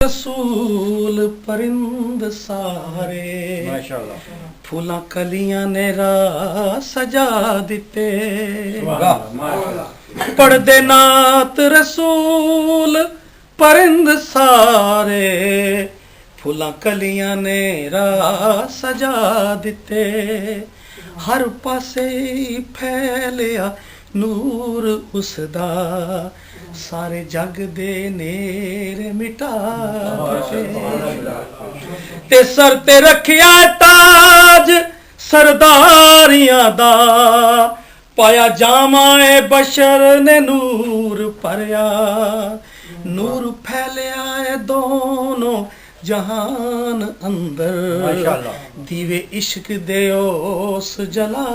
रसूल परिंद सारे माशाअल्लाह फूलां कलियां ने राह सजा दिते। पढ़दे नात रसूल परिंद सारे फूलां कलियां ने राह सजा दिते। हर पासे फैलिया नूर उसदा सारे जग दे नेरे मिटा ते सर ते रखिया ताज सरदारियां दा पाया जामाए बशर ने नूर भरया। नूर फैलिया है दोनों जहान अंदर दीवे इश्क दे ओस जला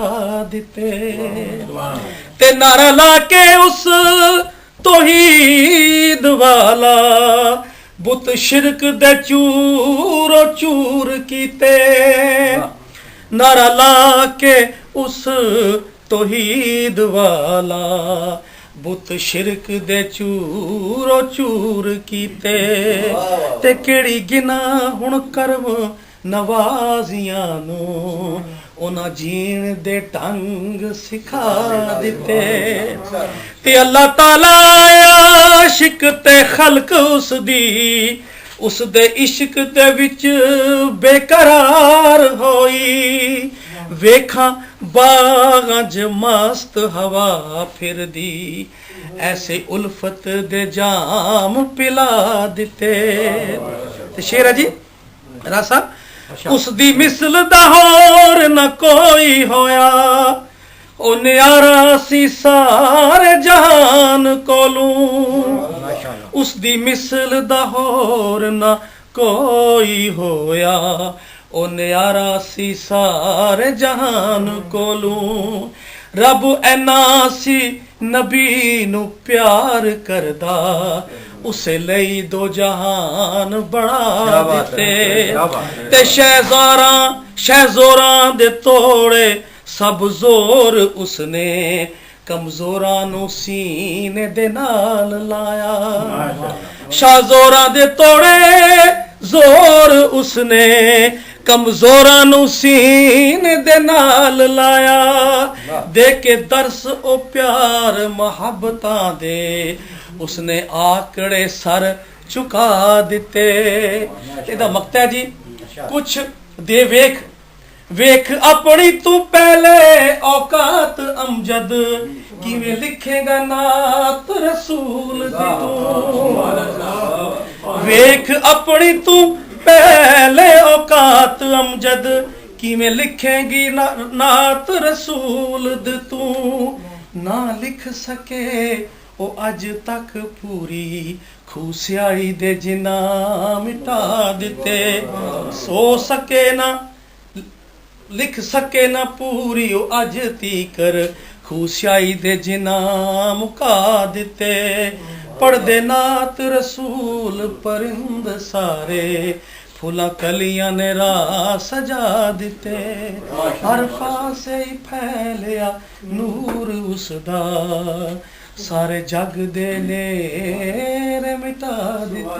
दिते। ते नारा लाके उस तौहीद वाला बुत शिरक दे चूरो चूर कीते। नारा लाके उस तौहीद वाला बुत शिरक दे चूरो चूर कीते। ते केड़ी गिना हुण करम नवाजियां नू उन्हां जीण दे ढंग सिखा दिते। ते अल्लाह ताला आशिक ते खल्क उस दे इश्क दे विच बेकरार होई। वेखां बागां च मस्त हवा फिरदी ऐसे उल्फत दे जाम पिला दिते। ते शेर है जी रासा उस दी मिसल दा होर न कोई होया ओ न्यारा सी सारे जहान कोलूं। उस दी मिसल दा होर न कोई होया ओ न्यारा सी सारे जहान कोलूं। रब ऐना सी नबी नू प्यार करदा उसे लई दो जहान बना दिते। ते शहज़ोरां दे तोड़े सब जोर उसने कमजोरां नू सीने दे नाल लाया। शाहज़ोरां दे तोड़े जोर उसने कमजोरां नू सीने दे नाल लाया। दे के दर्स ओ प्यार मोहब्बतां दे उसने आकड़े सर चुका दिते। इहदा मकता है जी कुछ दे वेख वेख अपनी तू पहले औकात अमजद किवें लिखेगा नात रसूल दी तू। वेख अपनी तू पहले औकात अमजद किवें लिखेगी नात रसूल दी तू। ना लिख सके ओ अज तक पूरी खूसियाई दे जिना मिटा दिते। सो सके ना लिख सके ना पूरी ओ अज तीकर खूसियाई दे जिना मुका दिते। पढ़दे नात रसूल परिंद सारे फूलां कलियां ने राह सजा दिते। हर पासे फैलिया नूर उसदा सारे जग दे नेरे मिटा दिते।